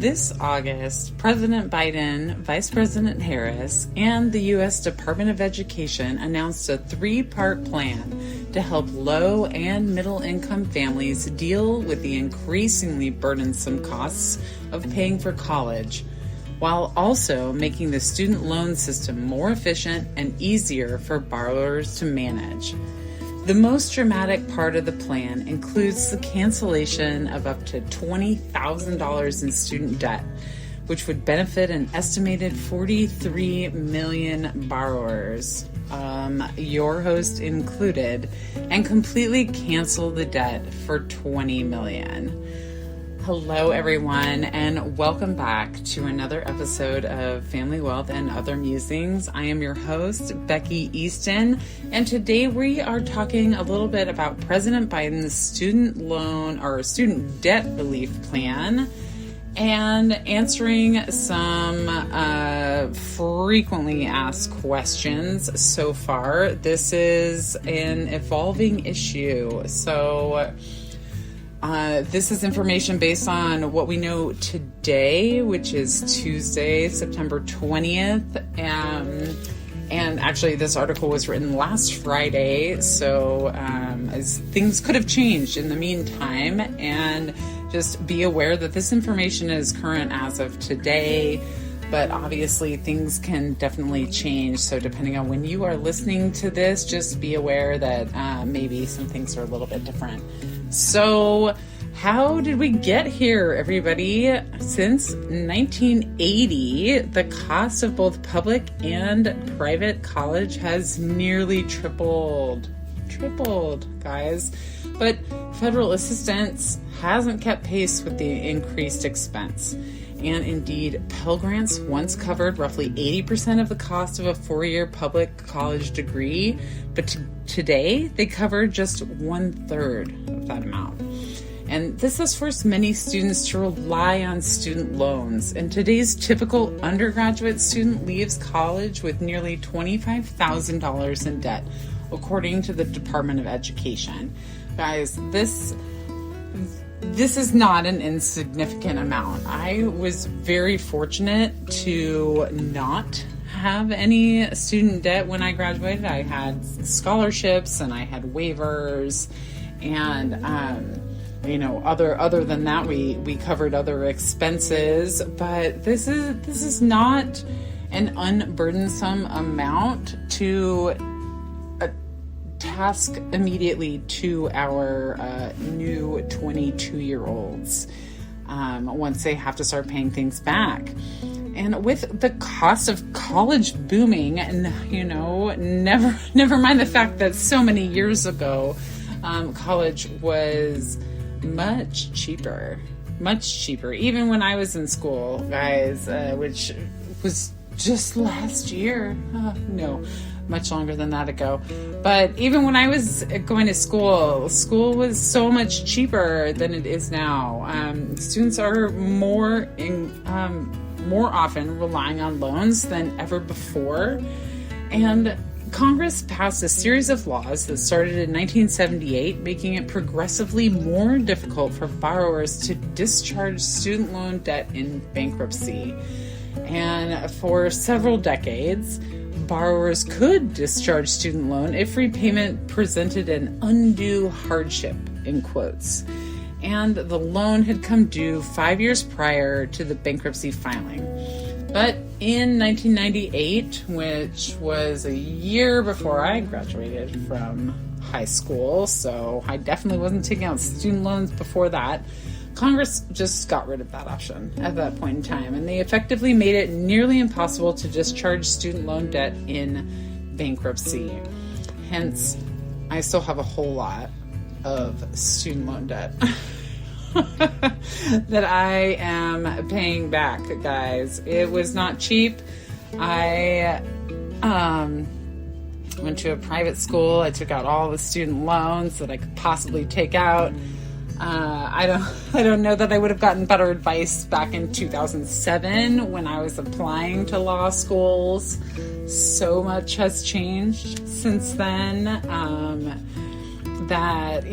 This August, President Biden, Vice President Harris, and the U.S. Department of Education announced a three-part plan to help low and middle-income families deal with the increasingly burdensome costs of paying for college, while also making the student loan system more efficient and easier for borrowers to manage. The most dramatic part of the plan includes the cancellation of up to $20,000 in student debt, which would benefit an estimated 43 million borrowers, your host included, and completely cancel the debt for 20 million. Hello, everyone, and welcome back to another episode of Family Wealth and Other Musings. I am your host, Becky Easton, and today we are talking a little bit about President Biden's student loan or student debt relief plan and answering some frequently asked questions so far. This is an evolving issue, so this is information based on what we know today, which is Tuesday, September 20th. And actually, this article was written last Friday, so as things could have changed in the meantime. And just be aware that this information is current as of today, but obviously things can definitely change. So depending on when you are listening to this, just be aware that maybe some things are a little bit different. So how did we get here, everybody? Since 1980, the cost of both public and private college has nearly tripled, guys. But federal assistance hasn't kept pace with the increased expense. And indeed, Pell Grants once covered roughly 80% of the cost of a four-year public college degree, but today they cover just 1/3 of that amount. And this has forced many students to rely on student loans. And today's typical undergraduate student leaves college with nearly $25,000 in debt, according to the Department of Education. Guys, this is not an insignificant amount. I was very fortunate to not have any student debt when I graduated. I had scholarships and I had waivers, and other than that, we covered other expenses. But this is not an unburdensome amount to task immediately to our new 22-year-olds once they have to start paying things back. And with the cost of college booming, and never mind the fact that so many years ago, college was much cheaper. Even when I was in school, guys, which was just last year. Much longer than that ago. But even when I was going to school was so much cheaper than it is now. Students are more often relying on loans than ever before. And Congress passed a series of laws that started in 1978, making it progressively more difficult for borrowers to discharge student loan debt in bankruptcy. And for several decades, borrowers could discharge student loan if repayment presented an undue hardship, in quotes, and the loan had come due 5 years prior to the bankruptcy filing. But in 1998, which was a year before I graduated from high school, so I definitely wasn't taking out student loans before that, Congress just got rid of that option at that point in time, and they effectively made it nearly impossible to discharge student loan debt in bankruptcy. Hence, I still have a whole lot of student loan debt that I am paying back, guys. It was not cheap. I went to a private school. I took out all the student loans that I could possibly take out. I don't know that I would have gotten better advice back in 2007 when I was applying to law schools. So much has changed since then that,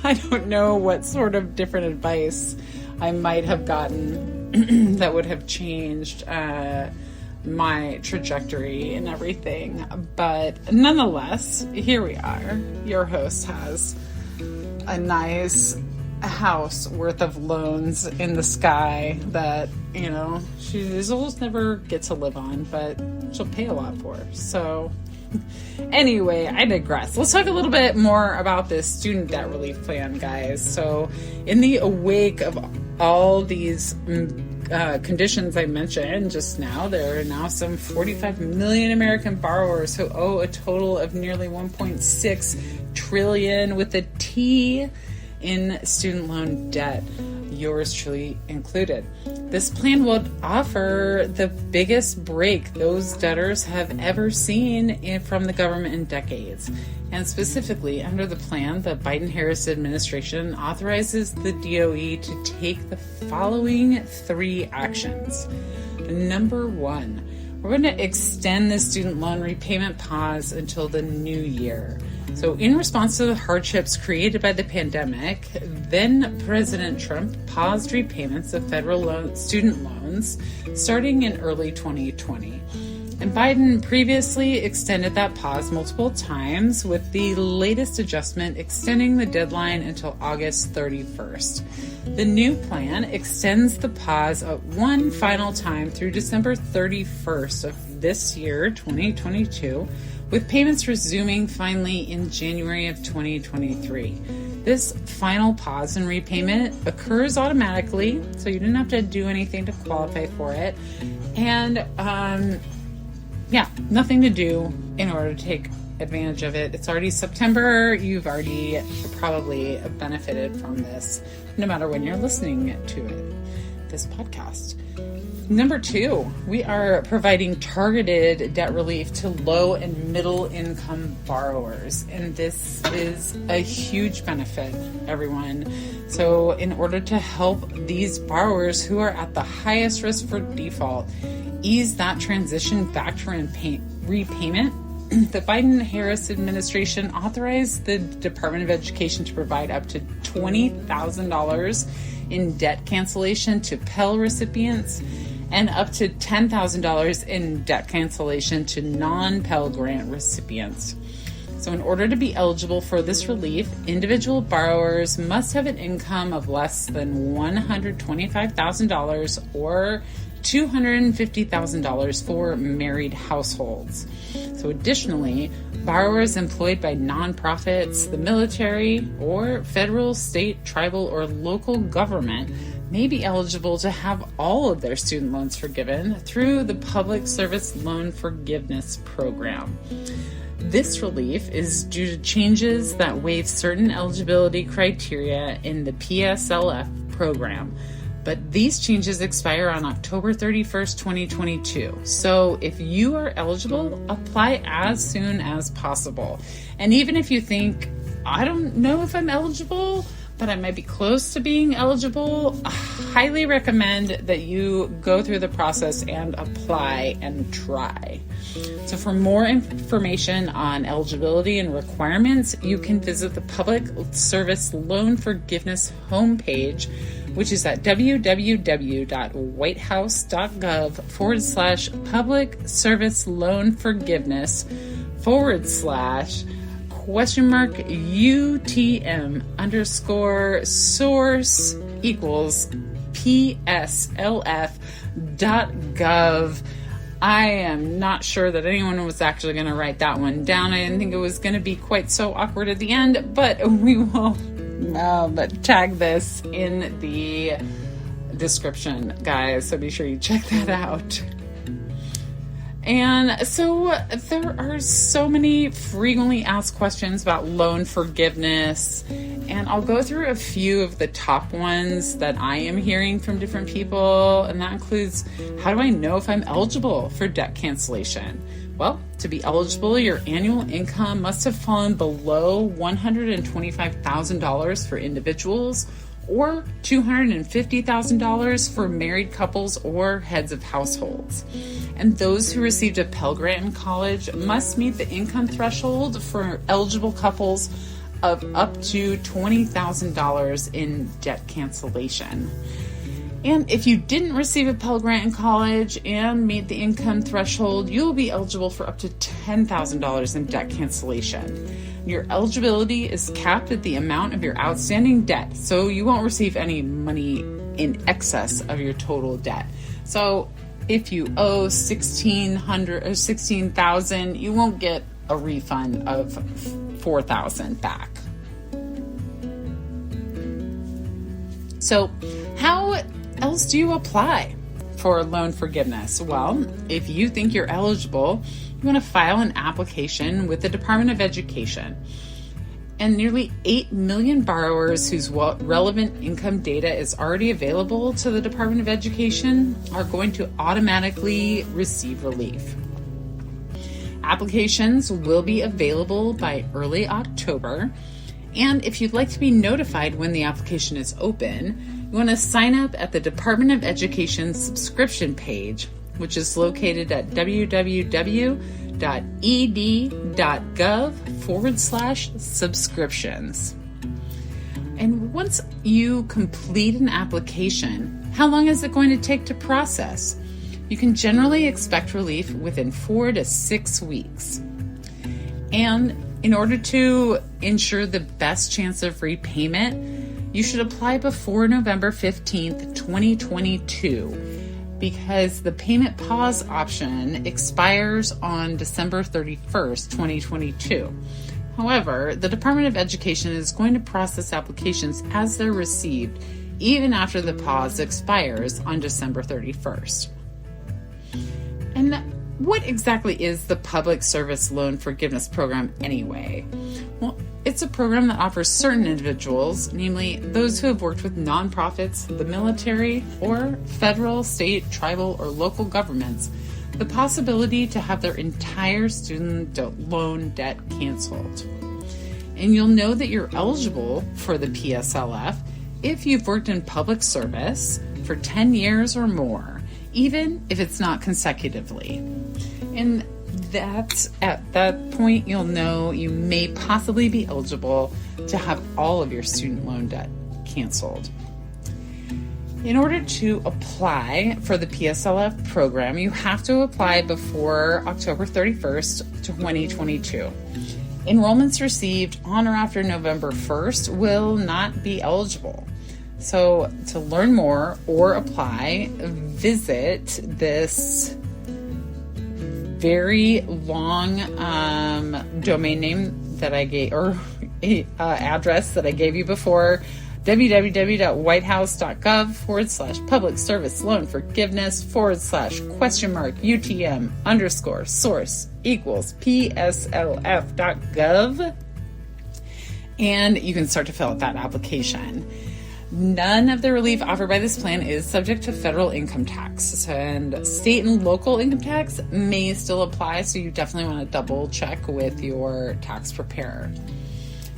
I don't know what sort of different advice I might have gotten that would have changed my trajectory and everything. But nonetheless, here we are. Your host has a nice house worth of loans in the sky that, she'll never get to live on, but she'll pay a lot for. So anyway, I digress. Let's talk a little bit more about this student debt relief plan, guys. So in the wake of all these conditions I mentioned just now, there are now some 45 million American borrowers who owe a total of nearly 1.6 trillion with a T in student loan debt, yours truly included. This plan will offer the biggest break those debtors have ever seen from the government in decades. And specifically, under the plan, the Biden-Harris administration authorizes the DOE to take the following 3 actions. Number 1, we're going to extend the student loan repayment pause until the new year. So in response to the hardships created by the pandemic, then President Trump paused repayments of federal student loans starting in early 2020. And Biden previously extended that pause multiple times, with the latest adjustment extending the deadline until August 31st. The new plan extends the pause one final time through December 31st of this year, 2022, with payments resuming finally in January of 2023. This final pause in repayment occurs automatically, so you didn't have to do anything to qualify for it. And nothing to do in order to take advantage of it. It's already September. You've already probably benefited from this, no matter when you're listening to it, this podcast. Number 2, we are providing targeted debt relief to low and middle income borrowers. And this is a huge benefit, everyone. So in order to help these borrowers who are at the highest risk for default, ease that transition back to repayment, the Biden-Harris administration authorized the Department of Education to provide up to $20,000 in debt cancellation to Pell recipients and up to $10,000 in debt cancellation to non-Pell Grant recipients. So in order to be eligible for this relief, individual borrowers must have an income of less than $125,000 or $250,000 for married households. So additionally, borrowers employed by nonprofits, the military, or federal, state, tribal, or local government may be eligible to have all of their student loans forgiven through the Public Service Loan Forgiveness Program. This relief is due to changes that waive certain eligibility criteria in the PSLF program. But these changes expire on October 31st, 2022. So if you are eligible, apply as soon as possible. And even if you think, I don't know if I'm eligible, but I might be close to being eligible, I highly recommend that you go through the process and apply and try. So for more information on eligibility and requirements, you can visit the Public Service Loan Forgiveness homepage, which is at www.whitehouse.gov/public service loan forgiveness /UTM_source equals PSLF.gov. I am not sure that anyone was actually going to write that one down. I didn't think it was going to be quite so awkward at the end, but we will tag this in the description, guys. So be sure you check that out. And so there are so many frequently asked questions about loan forgiveness, and I'll go through a few of the top ones that I am hearing from different people, and that includes, how do I know if I'm eligible for debt cancellation? Well, to be eligible, your annual income must have fallen below $125,000 for individuals or $250,000 for married couples or heads of households. And those who received a Pell Grant in college must meet the income threshold for eligible couples of up to $20,000 in debt cancellation. And if you didn't receive a Pell Grant in college and meet the income threshold, you will be eligible for up to $10,000 in debt cancellation. Your eligibility is capped at the amount of your outstanding debt, so you won't receive any money in excess of your total debt. So if you owe $1,600 or $16,000, you won't get a refund of $4,000 back. So how else do you apply for loan forgiveness? Well, if you think you're eligible, you want to file an application with the Department of Education. And nearly 8 million borrowers whose relevant income data is already available to the Department of Education are going to automatically receive relief. Applications will be available by early October. And if you'd like to be notified when the application is open, you want to sign up at the Department of Education subscription page, which is located at www.ed.gov/subscriptions. And once you complete an application, how long is it going to take to process? You can generally expect relief within 4 to 6 weeks. And in order to ensure the best chance of repayment, you should apply before November 15th, 2022, because the payment pause option expires on December 31st, 2022. However, the Department of Education is going to process applications as they're received, even after the pause expires on December 31st. And what exactly is the Public Service Loan Forgiveness Program anyway? Well, it's a program that offers certain individuals, namely those who have worked with nonprofits, the military, or federal, state, tribal, or local governments, the possibility to have their entire student loan debt canceled. And you'll know that you're eligible for the PSLF if you've worked in public service for 10 years or more, even if it's not consecutively. And that's at that point you'll know you may possibly be eligible to have all of your student loan debt canceled. In order to apply for the PSLF program, you have to apply before October 31st, 2022. Enrollments received on or after November 1st will not be eligible. So to learn more or apply, visit this very long domain name that I gave, or address that I gave you before, www.whitehouse.gov/public service loan forgiveness /UTM_source=PSLF.gov. And you can start to fill out that application. None of the relief offered by this plan is subject to federal income tax, and state and local income tax may still apply, so you definitely want to double check with your tax preparer.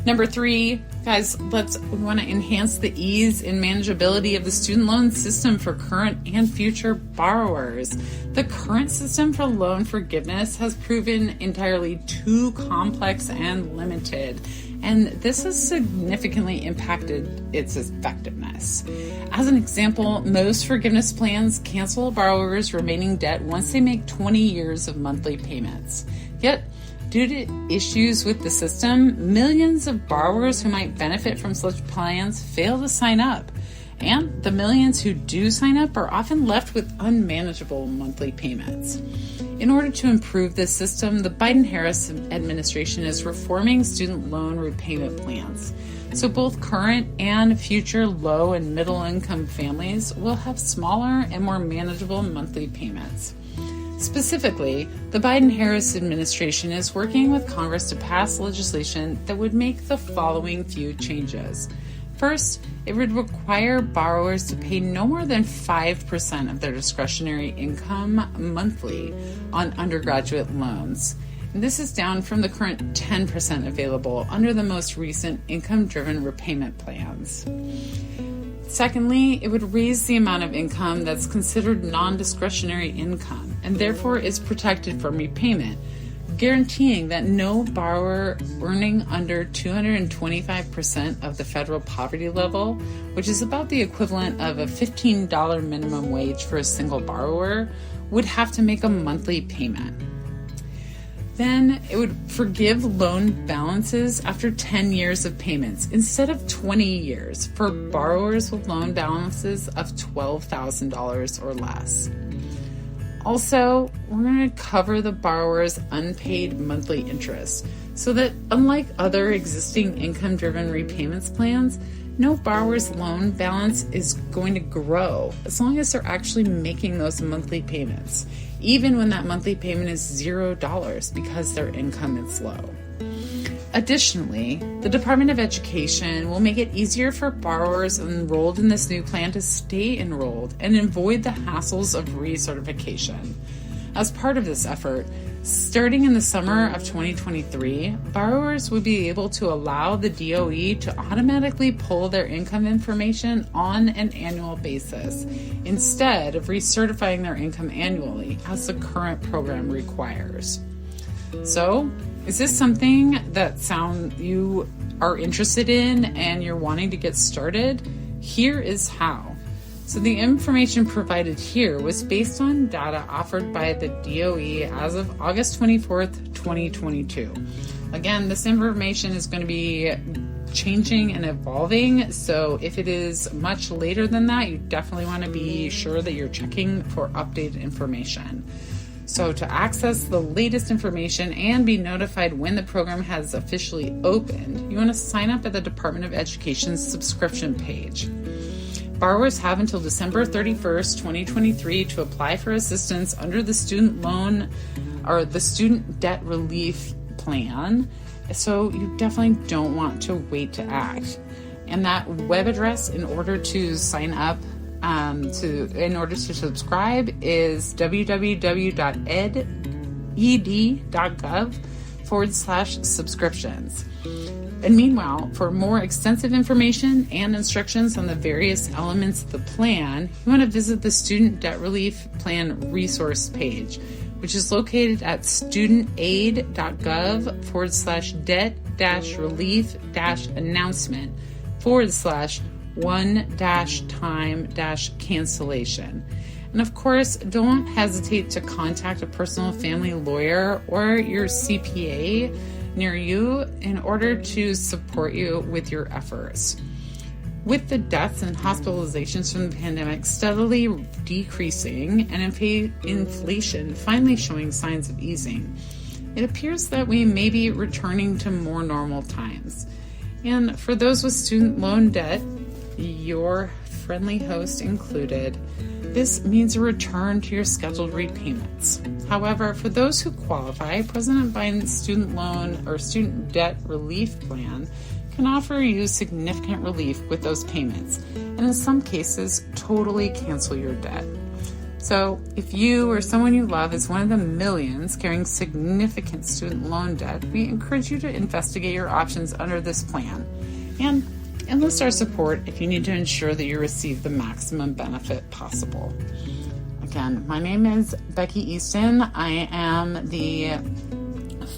Number 3, guys, we want to enhance the ease and manageability of the student loan system for current and future borrowers. The current system for loan forgiveness has proven entirely too complex and limited, and this has significantly impacted its effectiveness. As an example, most forgiveness plans cancel a borrower's remaining debt once they make 20 years of monthly payments. Yet, due to issues with the system, millions of borrowers who might benefit from such plans fail to sign up. And the millions who do sign up are often left with unmanageable monthly payments. In order to improve this system, the Biden-Harris administration is reforming student loan repayment plans. So both current and future low and middle income families will have smaller and more manageable monthly payments. Specifically, the Biden-Harris administration is working with Congress to pass legislation that would make the following few changes. First, it would require borrowers to pay no more than 5% of their discretionary income monthly on undergraduate loans. And this is down from the current 10% available under the most recent income-driven repayment plans. Secondly, it would raise the amount of income that's considered non-discretionary income and therefore is protected from repayment. guaranteeing that no borrower earning under 225% of the federal poverty level, which is about the equivalent of a $15 minimum wage for a single borrower, would have to make a monthly payment. Then it would forgive loan balances after 10 years of payments instead of 20 years for borrowers with loan balances of $12,000 or less. Also, we're going to cover the borrower's unpaid monthly interest so that, unlike other existing income-driven repayments plans, no borrower's loan balance is going to grow as long as they're actually making those monthly payments, even when that monthly payment is $0 because their income is low. Additionally, the Department of Education will make it easier for borrowers enrolled in this new plan to stay enrolled and avoid the hassles of recertification. As part of this effort, starting in the summer of 2023, borrowers would be able to allow the DOE to automatically pull their income information on an annual basis instead of recertifying their income annually, as the current program requires. So, is this something that you are interested in and you're wanting to get started? Here is how. So the information provided here was based on data offered by the DOE as of August 24th, 2022. Again, this information is going to be changing and evolving, so if it is much later than that, you definitely want to be sure that you're checking for updated information. So to access the latest information and be notified when the program has officially opened, you want to sign up at the Department of Education's subscription page. Borrowers have until December 31st, 2023 to apply for assistance under the student loan or the student debt relief plan. So you definitely don't want to wait to act. And that web address in order to sign up in order to subscribe is www.ed.gov/subscriptions. And meanwhile, for more extensive information and instructions on the various elements of the plan, you want to visit the Student Debt Relief Plan resource page, which is located at studentaid.gov/debt-relief-announcement/1-time-cancellation. And of course, don't hesitate to contact a personal family lawyer or your CPA near you in order to support you with your efforts. With the deaths and hospitalizations from the pandemic steadily decreasing and inflation finally showing signs of easing, it appears that we may be returning to more normal times. And for those with student loan debt, your friendly host included, this means a return to your scheduled repayments. However, for those who qualify, President Biden's student loan or student debt relief plan can offer you significant relief with those payments, and in some cases, totally cancel your debt. So if you or someone you love is one of the millions carrying significant student loan debt, we encourage you to investigate your options under this plan and enlist our support if you need to ensure that you receive the maximum benefit possible. Again, my name is Becky Easton. I am the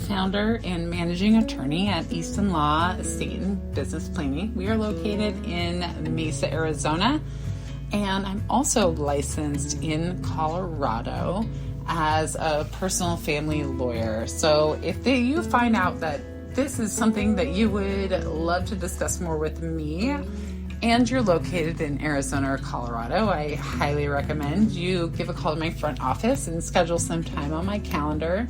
founder and managing attorney at Easton Law Estate and Business Planning. We are located in Mesa, Arizona, and I'm also licensed in Colorado as a personal family lawyer. So if you find out that this is something that you would love to discuss more with me, and you're located in Arizona or Colorado, I highly recommend you give a call to my front office and schedule some time on my calendar.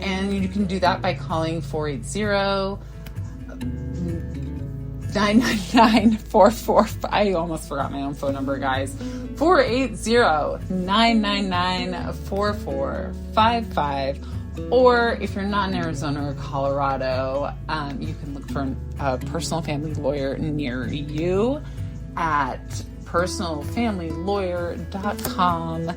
And you can do that by calling 480-999-445. I almost forgot my own phone number, guys. 480-999-4455. Or if you're not in Arizona or Colorado, you can look for a personal family lawyer near you at personalfamilylawyer.com.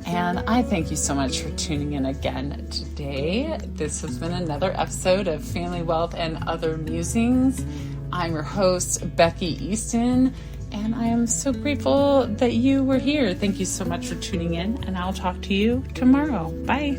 And I thank you so much for tuning in again today. This has been another episode of Family Wealth and Other Musings. I'm your host, Becky Easton, and I am so grateful that you were here. Thank you so much for tuning in, and I'll talk to you tomorrow. Bye.